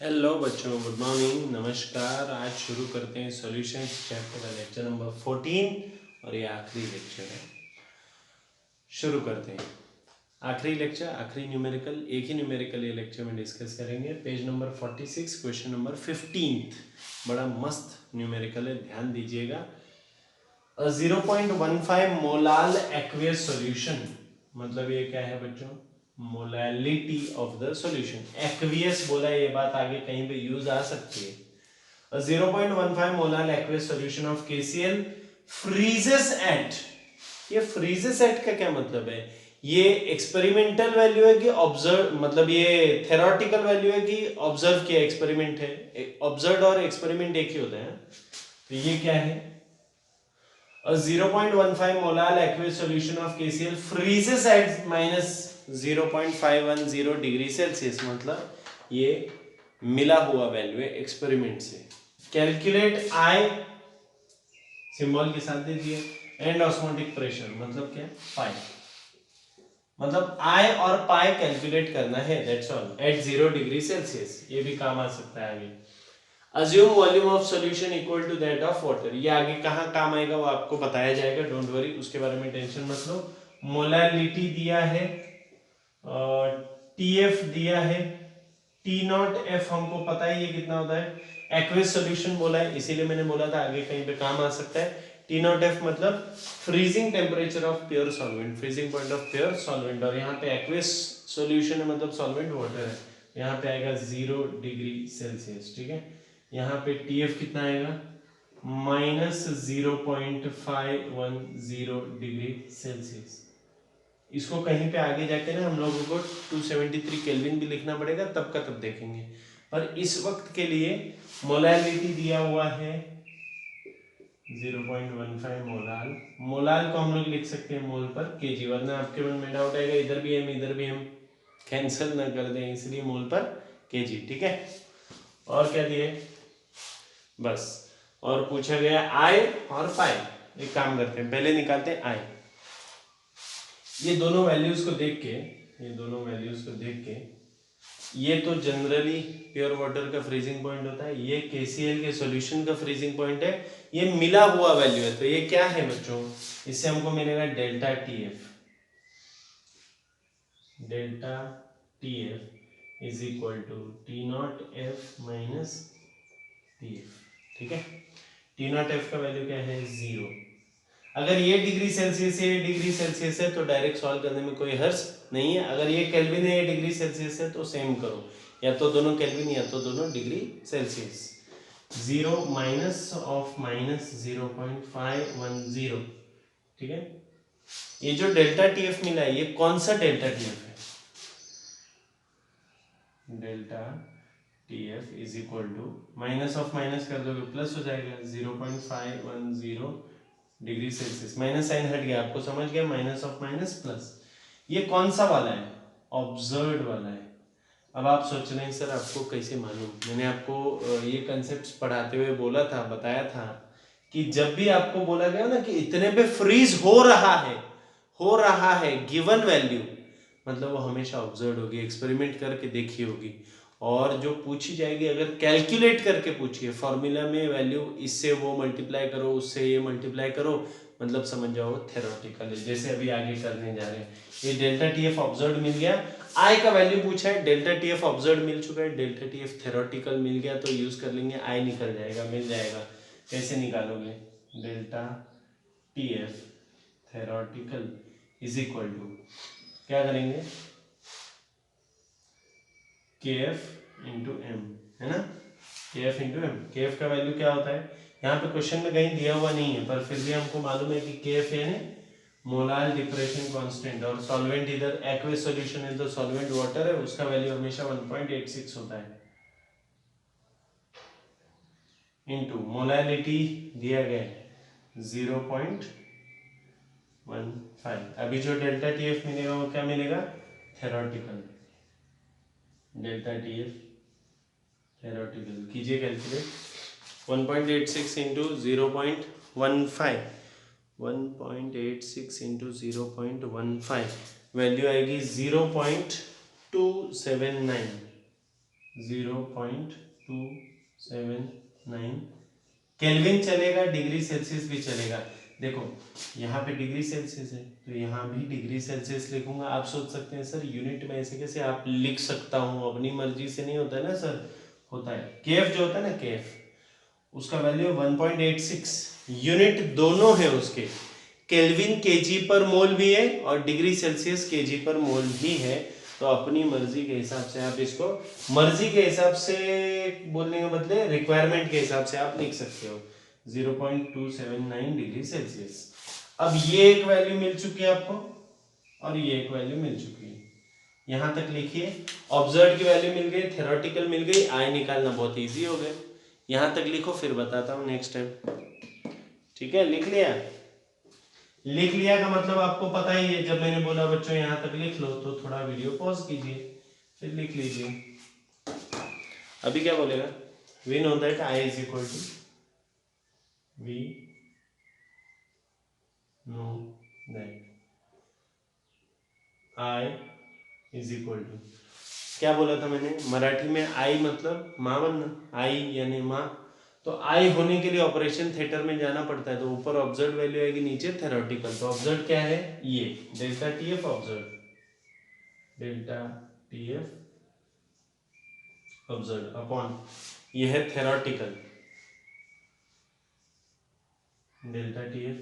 Hello बच्चों, good morning, नमस्कार। आज शुरू करते हैं सॉल्यूशंस चैप्टर का लेक्चर नंबर 14 और ये आखिरी लेक्चर है। शुरू करते हैं आखिरी लेक्चर, आखिरी न्यूमेरिकल। एक ही न्यूमेरिकल ये लेक्चर में डिस्कस करेंगे। Page number 46, question number 15। बड़ा मस्त न्यूमेरिकल है, ध्यान दीजिएगा। 0.15 मोलाल एक्वियस सॉल्यूशन, मतलब ये क्या है बच्चों? Molality of the solution. Aqueous बोला है, ये बात आगे कहीं पे यूज आ सकती है। A 0.15 molar aqueous solution of KCl freezes at, ये freezes at का क्या मतलब है? ये एक्सपेरिमेंटल वैल्यू है कि ऑब्जर्व, मतलब ये थेरोटिकल वैल्यू है कि ऑब्जर्व किया एक्सपेरिमेंट है? ऑब्जर्व और एक्सपेरिमेंट एक ही होता है। तो ये क्या है? A 0.15 molar aqueous solution of KCl freezes at minus 0.510 degree Celsius, मतलब ये मिला हुआ वैल्यू है एक्सपेरिमेंट से। कैलकुलेट आई सिंबल के साथ दे दिए, एंड ऑस्मोटिक प्रेशर मतलब क्या? पाई, मतलब आई और पाई कैलकुलेट करना है, that's all, at 0 degree Celsius. ये भी काम आ सकता है आगे। Assume volume of solution equal to that of water, ये आगे कहाँ काम आएगा वो आपको बताया जाएगा, डोंट वरी, उसके बारे में टेंशन मत लो। मोलैलिटी दिया है, टीएफ दिया है, टी नॉट एफ हमको पता है ये कितना होता है। एक्वियस सॉल्यूशन बोला है, इसीलिए मैंने बोला था आगे कहीं पे काम आ सकता है। टी नॉट एफ मतलब freezing temperature of pure solvent, freezing point of pure solvent, और यहाँ पे एक्वियस सॉल्यूशन है मतलब सॉल्वेंट वाटर है, यहाँ पे आएगा 0 डिग्री सेल्सियस। ठीक है, यहाँ पे टी एफ कितना आएगा? Minus 0.510 degree Celsius. इसको कहीं पे आगे जाके ना हम लोगों को 273 केल्विन भी लिखना पड़ेगा, तब का तब देखेंगे। पर इस वक्त के लिए मोलैलिटी दिया हुआ है 0.15 मोलाल। मोलाल को हम लोग लिख सकते हैं मोल पर केजी, वरना आपके मन में डाउट आएगा इधर भी हम इधर भी हम, कैंसिल ना कर दें, इसलिए मोल पर केजी। ठीक है, और क्या दिए? बस, और पूछा गया आई और पाई। एक काम करते हैं, पहले निकालते हैं आई। ये दोनों वैल्यूज को देख के, ये दोनों वैल्यूज को देख के, ये तो जनरली प्योर वाटर का फ्रीजिंग पॉइंट होता है, ये केसीएल के सॉल्यूशन का फ्रीजिंग पॉइंट है, ये मिला हुआ वैल्यू है। तो ये क्या है बच्चों? इससे हमको मिलेगा delta TF. Delta TF is equal to T not F minus TF. ठीक है, टी नॉट एफ का वैल्यू क्या है? 0। अगर ये डिग्री सेल्सियस है, ये डिग्री सेल्सियस है, तो डायरेक्ट सॉल्व करने में कोई हर्ज नहीं है। अगर ये केल्विन है, ये डिग्री सेल्सियस है, तो सेम करो, या तो दोनों केल्विन या तो दोनों degree Celsius. 0 minus of minus 0.510। ठीक है, ये जो डेल्टा टीएफ मिला है, ये कौन सा डेल्टा टीएफ है? Delta TF is equal to, minus of minus कर दोगे प्लस हो जाएगा, 0.510 डिग्री सेल्सियस। माइनस साइन हट गया, आपको समझ गया, माइनस ऑफ माइनस प्लस। ये कौन सा वाला है? ऑब्जर्व्ड वाला है। अब आप सोच रहे हैं सर आपको कैसे मालूम? मैंने आपको ये कंसेप्ट पढ़ाते हुए बोला था, बताया था कि जब भी आपको बोला गया ना कि इतने पे फ्रीज हो रहा है, हो रहा है गिवन वैल्यू, मतलब वो हमेशा ऑब्जर्व होगी, एक्सपेरिमेंट करके देखी होगी। और जो पूछी जाएगी, अगर कैलकुलेट करके पूछिए, फॉर्मूला में वैल्यू इससे वो मल्टीप्लाई करो, उससे ये मल्टीप्लाई करो, मतलब समझ जाओ थेरोटिकल है, जैसे अभी आगे करने जा रहे हैं। ये डेल्टा टीएफ ऑब्जर्व मिल गया, आई का वैल्यू पूछा है, डेल्टा टीएफ ऑब्जर्व मिल चुका है, डेल्टा टीएफ थेरोटिकल मिल गया, तो यूज कर लेंगे, आई निकल जाएगा, मिल जाएगा। कैसे निकालोगे? Delta TF theoretical is equal to, क्या करेंगे? के एफ इंटू एम, है ना? K F into M. K F का वैल्यू क्या होता है? यहाँ पे क्वेश्चन में कहीं दिया हुआ नहीं है, पर फिर भी हमको मालूम है कि के एफ यानी मोलार डिप्रेशन कांस्टेंट, और सॉल्वेंट इधर एक्वेस सॉल्यूशन है तो सॉल्वेंट वाटर है, उसका वैल्यू हमेशा 1.86 होता है, इंटू मोलैलिटी दिया गया है 0.15। अभी जो डेल्टा टी एफ मिलेगा वो क्या मिलेगा? Theoretical. Delta T F theoretical कीजिए कैलकुलेट, 1.86 इंटू 0.15, 1.86 इंटू 0.15, वैल्यू आएगी 0.279, 0.279 केल्विन चलेगा, डिग्री सेल्सियस भी चलेगा। देखो यहाँ पे डिग्री सेल्सियस है तो यहाँ भी डिग्री सेल्सियस लिखूंगा। आप सोच सकते हैं सर यूनिट में ऐसे कैसे आप लिख सकता हूँ, अपनी मर्जी से नहीं होता है ना सर, होता है केएफ जो होता है ना केएफ, उसका वैल्यू 1.86 यूनिट दोनों है उसके, केल्विन केजी पर मोल भी है और डिग्री सेल्सियस केजी पर मोल भी है। तो अपनी मर्जी के हिसाब से आप इसको, मर्जी के हिसाब से बोलने के बदले रिक्वायरमेंट के हिसाब से आप लिख सकते हो 0.279 डिग्री सेल्सियस। अब ये एक वैल्यू मिल चुकी है आपको और ये एक वैल्यू मिल चुकी है, यहां तक लिखिए। ऑब्जर्व की वैल्यू मिल गई, थ्योरेटिकल मिल गई, आई निकालना बहुत इजी हो गया। यहां तक लिखो फिर बताता हूं नेक्स्ट टाइम। ठीक है, लिख लिया? लिख लिया का मतलब आपको पता ही है, जब मैंने बोला बच्चों यहां तक लिख लो तो थोड़ा वीडियो पॉज कीजिए फिर लिख लीजिए। अभी क्या बोलेगा, we know that I is equal to, we know that I is equal to, क्या बोला था मैंने मराठी में, आई मतलब माँ बनना, आई यानी माँ। तो आई होने के लिए ऑपरेशन थिएटर में जाना पड़ता है, तो ऊपर ऑब्जर्व वैल्यू आएगी, नीचे थेरोटिकल। तो ऑब्जर्व क्या है, ये delta T F observe, delta T F observe upon ये है theoretical, delta T F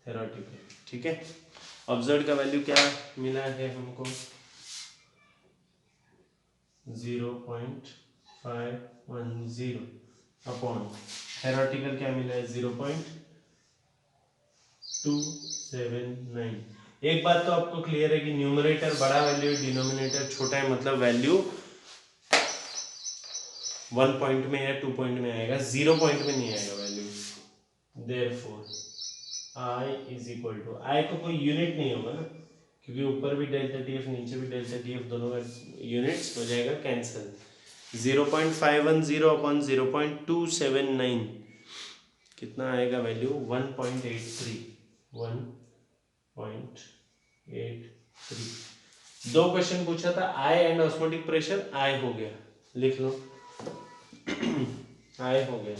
theoretical. ठीक है, ऑब्जर्व का वैल्यू क्या मिला है हमको 0.510 अपॉन थेरोटिकल क्या मिला है 0.279। एक बात तो आपको क्लियर है कि न्यूमरेटर बड़ा वैल्यू है, डिनोमिनेटर छोटा है, मतलब वैल्यू 1 पॉइंट में या 2 पॉइंट में आएगा, 0 पॉइंट में नहीं आएगा value. Therefore i is equal to, i को कोई यूनिट नहीं होगा ना, क्योंकि ऊपर भी डेल्टा टी एफ नीचे भी डेल्टा टी एफ, दोनों का यूनिट्स हो जाएगा कैंसिल। 0.510 अपॉन 0.279 कितना आएगा वैल्यू 1.83, 1.83। दो क्वेश्चन पूछा था, आई एंड ऑस्मोटिक प्रेशर, आई हो गया, लिख लो आई हो गया।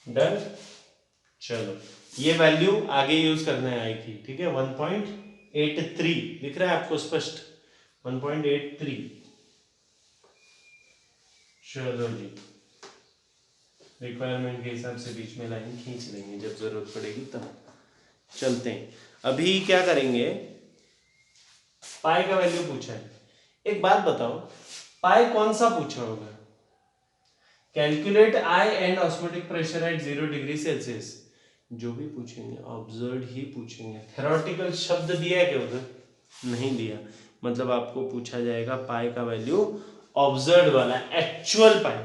डन, चलो ये वैल्यू आगे यूज करना है आई की। ठीक है, 1.83 दिख रहा है आपको स्पष्ट, 1.83। चलो जी, रिक्वायरमेंट के हिसाब से बीच में लाइन खींच लेंगे जब जरूरत पड़ेगी तब। चलते हैं, अभी क्या करेंगे, पाई का वैल्यू पूछा है। एक बात बताओ, पाई कौन सा पूछा होगा, calculate I and osmotic pressure at 0 degree Celsius, जो भी पूछेंगे ऑब्जर्व ही पूछेंगे। थेरोटिकल शब्द दिया है क्या उधर, नहीं दिया, मतलब आपको पूछा जाएगा पाई का वैल्यू ऑब्जर्व वाला, एक्चुअल पाई।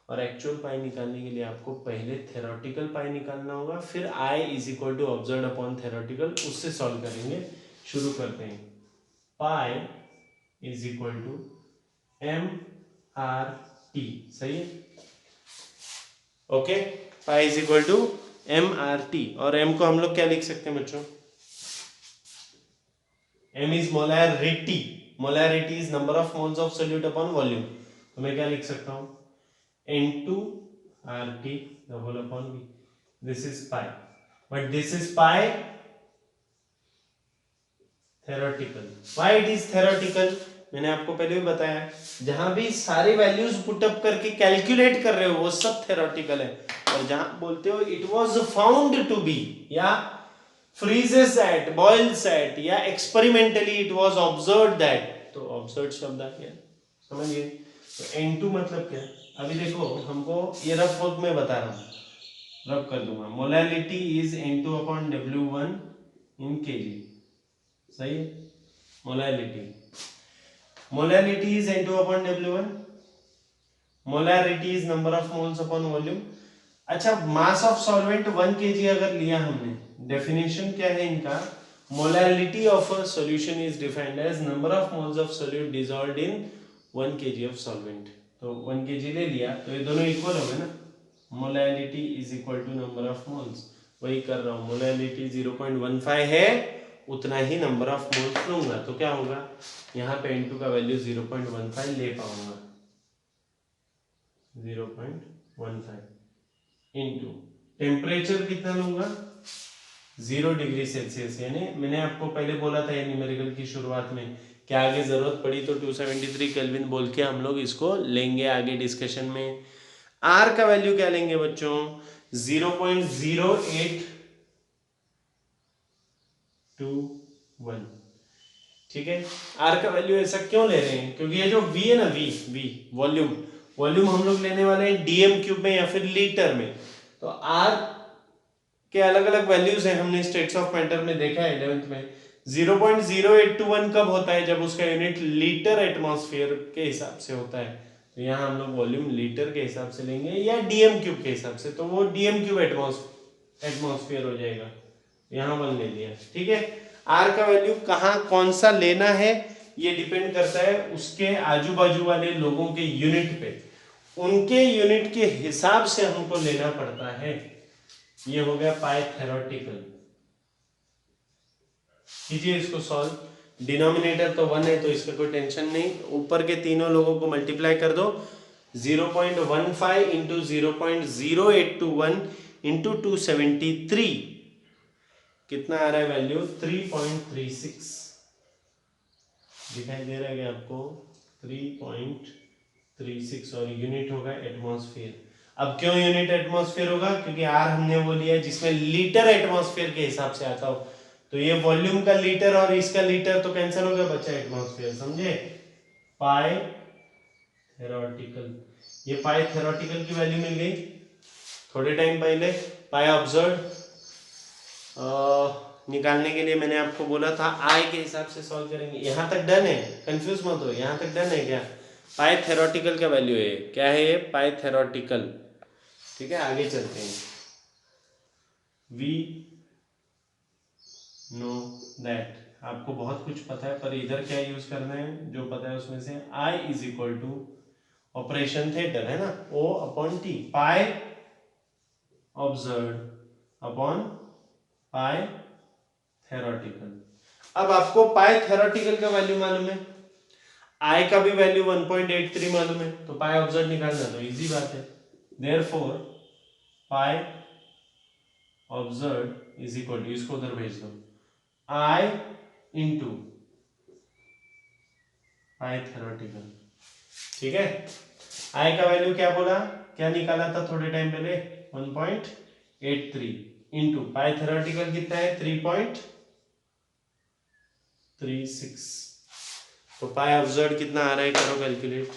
और एक्चुअल पाई निकालने के लिए आपको पहले थेरोटिकल पाई निकालना होगा, फिर i is equal to observe upon theoretical, उससे सॉल्व करेंगे। शुरू करते हैं, pi is equal to M R T, सही है, okay, pi is equal to M R T, और एम को हम लोग क्या लिख सकते हैं बच्चों, M is molarity, molarity is number of moles of solute upon volume, तो मैं क्या लिख सकता हूं N2 RT the whole upon V, this is pi, but this is pi theoretical. Why it is theoretical? मैंने आपको पहले भी बताया, जहां भी सारी वैल्यूज पुटअप करके कैलकुलेट कर रहे हो वो सब थेरोटिकल है, और जहां बोलते हो it was found to be, या फ्रीजेस एट, बॉइल्स एट, या experimentally it was observed that, तो ऑब्जर्व्ड शब्द आ गया, समझिए। तो N2 मतलब क्या, अभी देखो हमको ये रफ वर्क में बता रहा हूँ, रफ कर दूंगा, molality is N2 upon W1 in kg, सही है, molality is N2 upon W1, molarity is number of moles upon volume. अच्छा, मास ऑफ सॉल्वेंट 1 kg अगर लिया हमने, डेफिनेशन क्या है इनका, molality of a solution is defined as number of moles of solute dissolved in 1 kg of solvent. तो 1 kg ले लिया तो ये दोनों इक्वल हो गए ना, molality is equal to number of moles, वही कर रहा हूँ, मोलैलिटी 0.15 है, उतना ही नंबर ऑफ मोल्स लूंगा, तो क्या होगा यहाँ पे N2 का वैल्यू 0.15 ले पाऊंगा, 0.15 इंटू टेम्परेचर कितना लूंगा 0 डिग्री सेल्सियस, यानी मैंने आपको पहले बोला था ये न्यूमेरिकल की शुरुआत में कि आगे जरूरत पड़ी तो 273 केल्विन बोल के हम लोग इसको लेंगे आगे डिस्कशन में। आर का वैल्यू क्या लेंगे बच्चों 0.0821, ठीक है। आर का वैल्यू ऐसा क्यों ले रहे हैं, क्योंकि ये जो वी है ना, वी वॉल्यूम हम लोग लेने वाले हैं डीएम क्यूब में या फिर लीटर में। तो आर के अलग अलग वैल्यूज हैं, हमने स्टेट्स ऑफ मैटर में देखा है 11th में। 0.0821 कब होता है, जब उसका यूनिट लीटर एटमॉस्फेयर के हिसाब से होता है। तो यहाँ हम लोग वॉल्यूम लीटर के हिसाब से लेंगे या डीएम क्यूब के हिसाब से, तो वो डीएम क्यूब एटमॉस्फेयर हो जाएगा, यहाँ 1 ले लिया, ठीक है। आर का वैल्यू कहाँ कौन सा लेना है ये डिपेंड करता है उसके आजू बाजू वाले लोगों के यूनिट पे, उनके यूनिट के हिसाब से हमको लेना पड़ता है। ये हो गया पाई थेरोटिकल, कीजिए इसको सॉल्व। डिनोमिनेटर तो 1 है तो इसका कोई टेंशन नहीं, ऊपर के तीनों लोगों को मल्टीप्लाई कर दो, 0.15 इंटू 0.0821 इंटू 273, कितना आ रहा है वैल्यू 3.36, दिखाई दे रहा है क्या आपको 3.36, और यूनिट होगा एटमॉस्फेयर। अब क्यों यूनिट एटमॉस्फेयर होगा, क्योंकि आर हमने वो लिया जिसमें लीटर एटमॉस्फेयर के हिसाब से आता हो, तो ये वॉल्यूम का लीटर और इसका लीटर तो कैंसिल हो गया, बचा एटमॉस्फेयर, समझे। पाई थेरोटिकल, ये पाई थेरोटिकल की वैल्यू मिल गई थोड़े टाइम पहले। पाई ऑब्जर्व निकालने के लिए मैंने आपको बोला था आई के हिसाब से सॉल्व करेंगे। यहां तक डन है, कंफ्यूज मत हो, यहां तक डन है क्या। पाई थेरोटिकल का वैल्यू है, क्या है ये पाई थेरोटिकल, ठीक है। आगे चलते हैं, वी नो दैट, आपको बहुत कुछ पता है पर इधर क्या यूज करना है, जो पता है उसमें से i is equal to operation theatre है ना, O upon T, pi observe upon pi theoretical. अब आपको पाई थेरोटिकल का वैल्यू मालूम है, आई का भी वैल्यू 1.83 मालूम है, तो पाई ऑब्जर्व निकालना तो इजी बात है। Therefore pi observe is equal to, इसको उधर भेज दो, आई इंटू पाई थेरोटिकल, ठीक है। आई का वैल्यू क्या बोला, क्या निकाला था थोड़े टाइम पहले 1.83 इंटू पाई थेरोटिकल कितना है 3.36, तो पाई ऑब्जर्व कितना आ रहा है, करो calculate.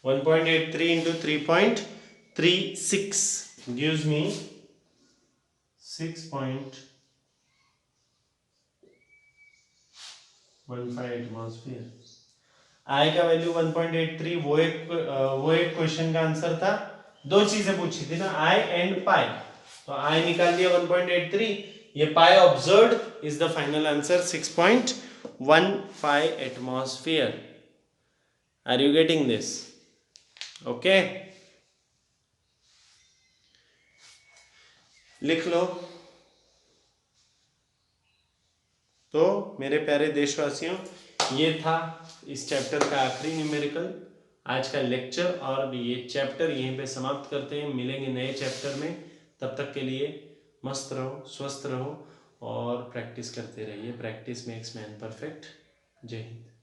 One 1.83 into 3.36 gives me 6.15 atmosphere. I का वैल्यू 1.83, वो एक क्वेश्चन का आंसर था, दो चीजें पूछी थी ना, आई एंड पाई, तो आई निकाल दिया 1.83, ये pi observed is the final answer 6.15 atmosphere. Are you getting this, okay. लिख लो। तो मेरे प्यारे देशवासियों, ये था इस चैप्टर का आखिरी न्यूमेरिकल, आज का लेक्चर, और ये चैप्टर यहीं पे समाप्त करते हैं, मिलेंगे नए चैप्टर में। तब तक के लिए मस्त रहो, स्वस्थ रहो और प्रैक्टिस करते रहिए। Practice makes man perfect. जय हिंद।